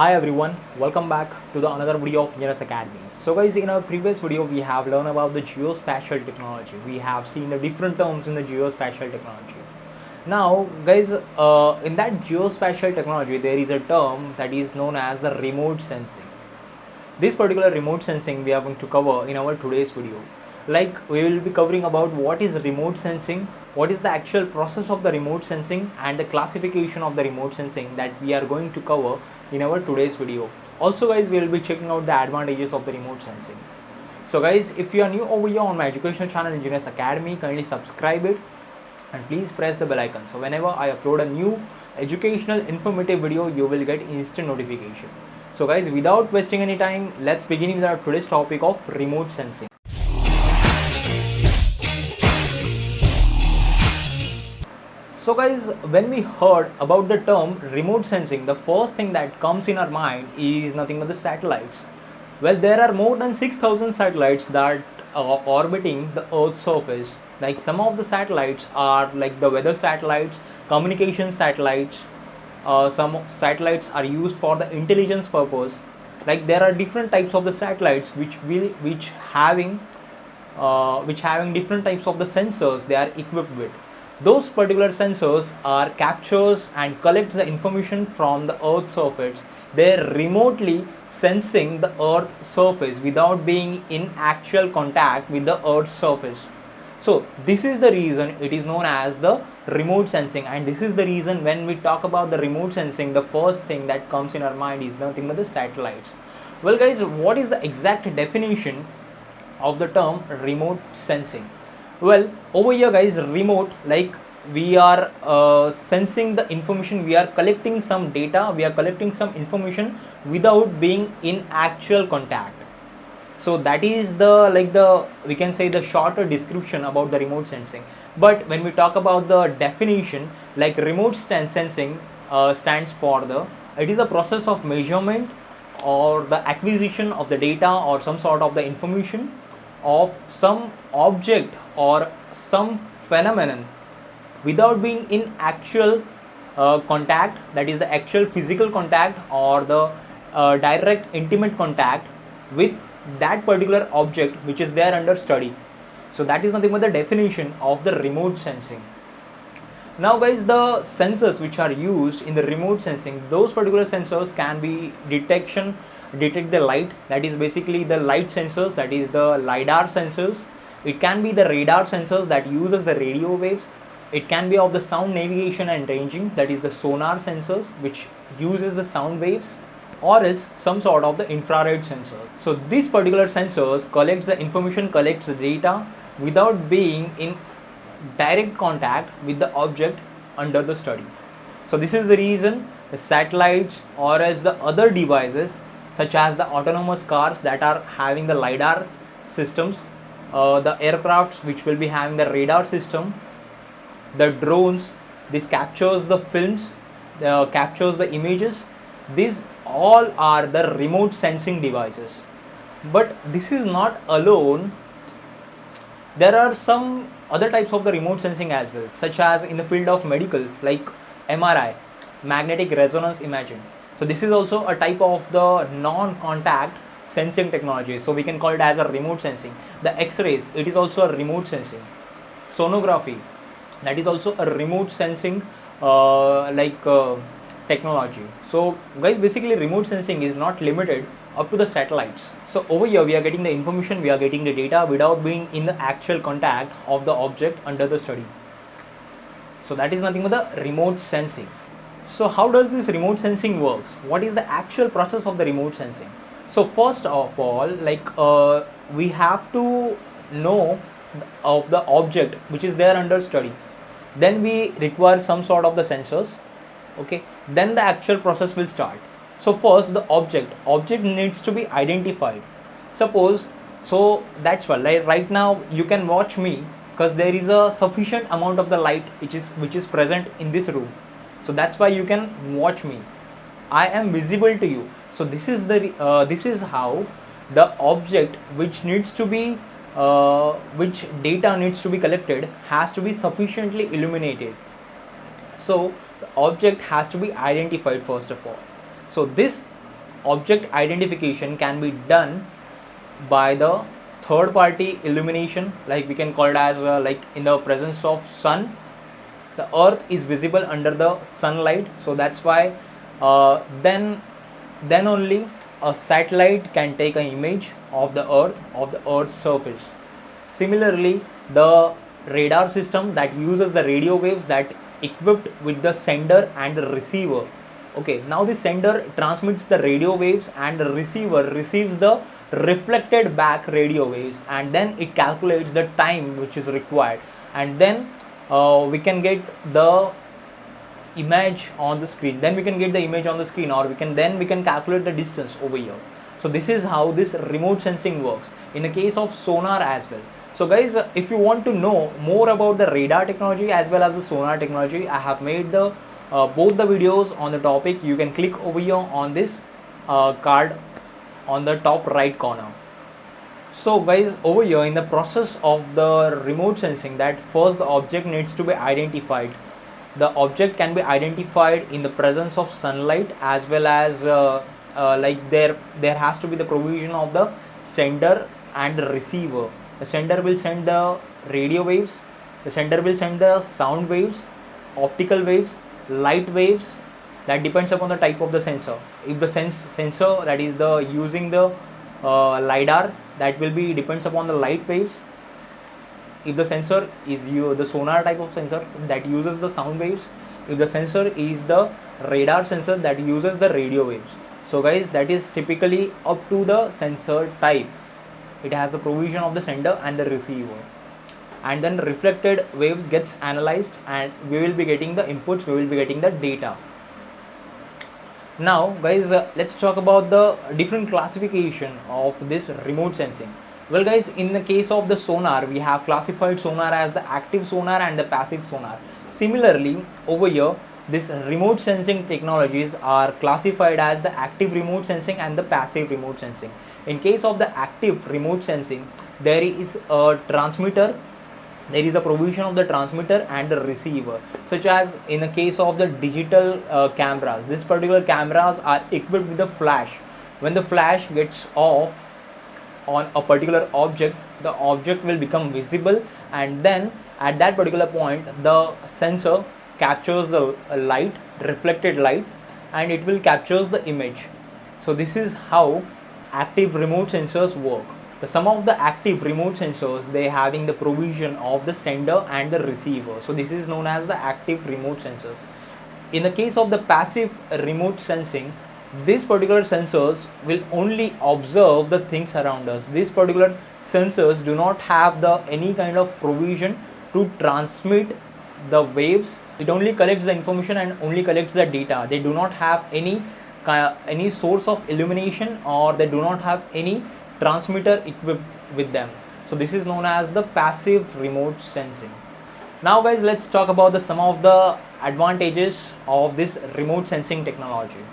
Hi everyone, welcome back to the another video of Engineers Academy. So guys, in our previous video we have learned about the geospatial technology. We have seen the different terms in the geospatial technology. Now guys, in that geospatial technology there is a term that is known as the remote sensing. This particular remote sensing we are going to cover in our today's video. Like we will be covering about what is remote sensing, what is the actual process of the remote sensing, and the classification of the remote sensing that we are going to cover in our today's video. Also guys, we will be checking out the advantages of the remote sensing. So guys, if you are new over here on my educational channel Engineers Academy, kindly subscribe it and please press the bell icon. So whenever I upload a new educational informative video, you will get instant notification. So guys, without wasting any time, let's begin with our today's topic of remote sensing. So guys, when we heard about the term remote sensing, the first thing that comes in our mind is nothing but the satellites. Well, there are more than 6,000 satellites that are orbiting the Earth's surface. Like some of the satellites are like the weather satellites, communication satellites. Some satellites are used for the intelligence purpose. Like there are different types of the satellites which having different types of the sensors they are equipped with. Those particular sensors are captures and collects the information from the Earth's surface. They're remotely sensing the Earth's surface without being in actual contact with the Earth's surface. So this is the reason it is known as the remote sensing, and this is the reason when we talk about the remote sensing, the first thing that comes in our mind is nothing but the satellites. Well guys, what is the exact definition of the term remote sensing? Well, over here guys, remote, like we are sensing the information, we are collecting some data, we are collecting some information without being in actual contact. So that is the we can say the shorter description about the remote sensing. But when we talk about the definition, like remote sensing stands for it is a process of measurement or the acquisition of the data or some sort of the information of some object or some phenomenon without being in actual contact, that is the actual physical contact or the direct intimate contact with that particular object which is there under study. So that is nothing but the definition of the remote sensing. Now guys, the sensors which are used in the remote sensing, those particular sensors can be detect the light, that is basically the light sensors, that is the LiDAR sensors. It can be the radar sensors that uses the radio waves. It can be of the sound navigation and ranging, that is the sonar sensors which uses the sound waves, or else some sort of the infrared sensor. So these particular sensors collects the information, collects the data without being in direct contact with the object under the study. So this is the reason the satellites or as the other devices such as the autonomous cars that are having the LiDAR systems, the aircrafts which will be having the radar system, the drones, this captures the films, captures the images. These all are the remote sensing devices. But this is not alone. There are some other types of the remote sensing as well, such as in the field of medical, like MRI, magnetic resonance imaging. So this is also a type of the non-contact sensing technology. So we can call it as a remote sensing. The X-rays, it is also a remote sensing. Sonography, that is also a remote sensing technology. So guys, basically remote sensing is not limited up to the satellites. So over here we are getting the information, we are getting the data without being in the actual contact of the object under the study. So that is nothing but the remote sensing. So how does this remote sensing works? What is the actual process of the remote sensing? So first of all, we have to know of the object which is there under study. Then we require some sort of the sensors. Okay, then the actual process will start. So first the object needs to be identified. Suppose, so that's why like right now you can watch me because there is a sufficient amount of the light which is present in this room. So that's why you can watch me. I am visible to you. So this is this is how the object which needs to be which data needs to be collected has to be sufficiently illuminated. So the object has to be identified first of all. So this object identification can be done by the third party illumination, like we can call it as like in the presence of sun, the earth is visible under the sunlight, so that's why then only a satellite can take an image of the earth's surface. Similarly, the radar system that uses the radio waves that equipped with the sender and the receiver. Okay, now the sender transmits the radio waves and the receiver receives the reflected back radio waves, and then it calculates the time which is required, and then we can get the image on the screen. Then we can get the image on the screen, or we can calculate the distance over here. So this is how this remote sensing works in the case of sonar as well. So guys, if you want to know more about the radar technology as well as the sonar technology, I have made the both the videos on the topic. You can click over here on this card on the top right corner. So guys, over here in the process of the remote sensing, that first the object needs to be identified. The object can be identified in the presence of sunlight, as well as like there has to be the provision of the sender and the receiver. The sender will send the radio waves, the sender will send the sound waves, optical waves, light waves. That depends upon the type of the sensor. If the sensor that is the using the LiDAR, that will be depends upon the light waves. If the sensor is the sonar type of sensor, that uses the sound waves. If the sensor is the radar sensor, that uses the radio waves. So guys, that is typically up to the sensor type. It has the provision of the sender and the receiver, and then reflected waves gets analyzed, and we will be getting the inputs, we will be getting the data. Now guys, let's talk about the different classification of this remote sensing. Well guys, in the case of the sonar, we have classified sonar as the active sonar and the passive sonar. Similarly, over here, this remote sensing technologies are classified as the active remote sensing and the passive remote sensing. In case of the active remote sensing, there is a transmitter, there is a provision of the transmitter and the receiver, such as in the case of the digital cameras. These particular cameras are equipped with a flash. When the flash gets off on a particular object, the object will become visible, and then at that particular point the sensor captures the light, reflected light, and it will captures the image. So this is how active remote sensors work. Some of the active remote sensors, they having the provision of the sender and the receiver. So this is known as the active remote sensors. In the case of the passive remote sensing, these particular sensors will only observe the things around us. These particular sensors do not have the any kind of provision to transmit the waves. It only collects the information and only collects the data. They do not have any source of illumination, or they do not have any transmitter equipped with them. So this is known as the passive remote sensing. Now guys, let's talk about some of the advantages of this remote sensing technology.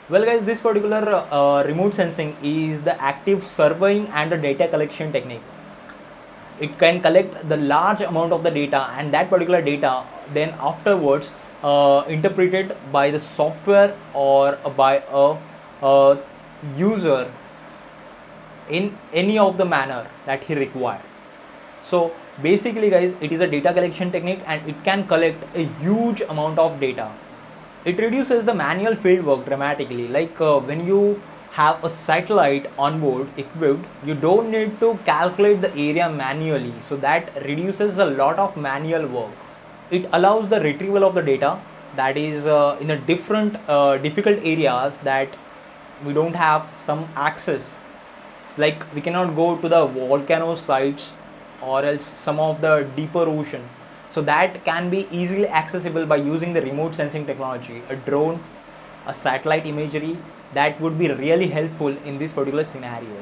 Well guys, this particular remote sensing is the active surveying and the data collection technique. It can collect the large amount of the data, and that particular data then afterwards interpreted by the software or by a user in any of the manner that he require. So basically guys, it is a data collection technique, and it can collect a huge amount of data. It reduces the manual field work dramatically. Like when you have a satellite on board equipped, you don't need to calculate the area manually, so that reduces a lot of manual work. It allows the retrieval of the data, that is in a different difficult areas that we don't have some access. It's like we cannot go to the volcano sites or else some of the deeper ocean. So that can be easily accessible by using the remote sensing technology, a drone, a satellite imagery. That would be really helpful in this particular scenario.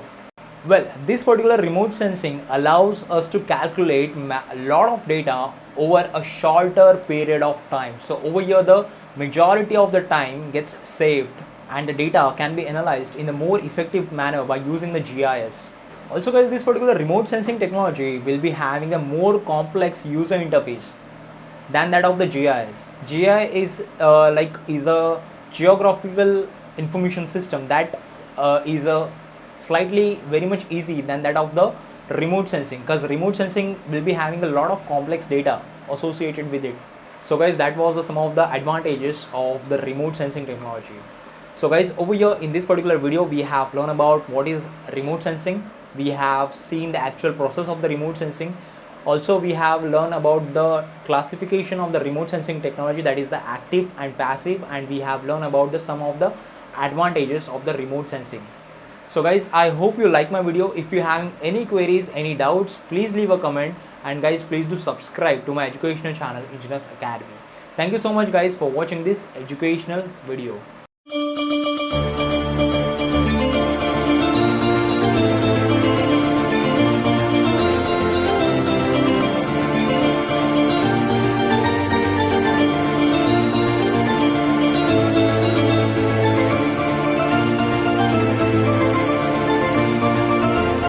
Well, this particular remote sensing allows us to calculate a lot of data over a shorter period of time. So over here, the majority of the time gets saved, and the data can be analyzed in a more effective manner by using the GIS. Also guys, this particular remote sensing technology will be having a more complex user interface than that of the GIS. GIS is a geographical information system that is slightly very much easy than that of the remote sensing, because remote sensing will be having a lot of complex data associated with it. So guys, that was some of the advantages of the remote sensing technology. So guys, over here in this particular video we have learned about what is remote sensing. We have seen the actual process of the remote sensing. Also we have learned about the classification of the remote sensing technology, that is the active and passive, and we have learned about the some of the advantages of the remote sensing. So guys, I hope you like my video. If you have any queries, any doubts, please leave a comment, and guys, please do subscribe to my educational channel, Engineers Academy. Thank you so much guys for watching this educational video.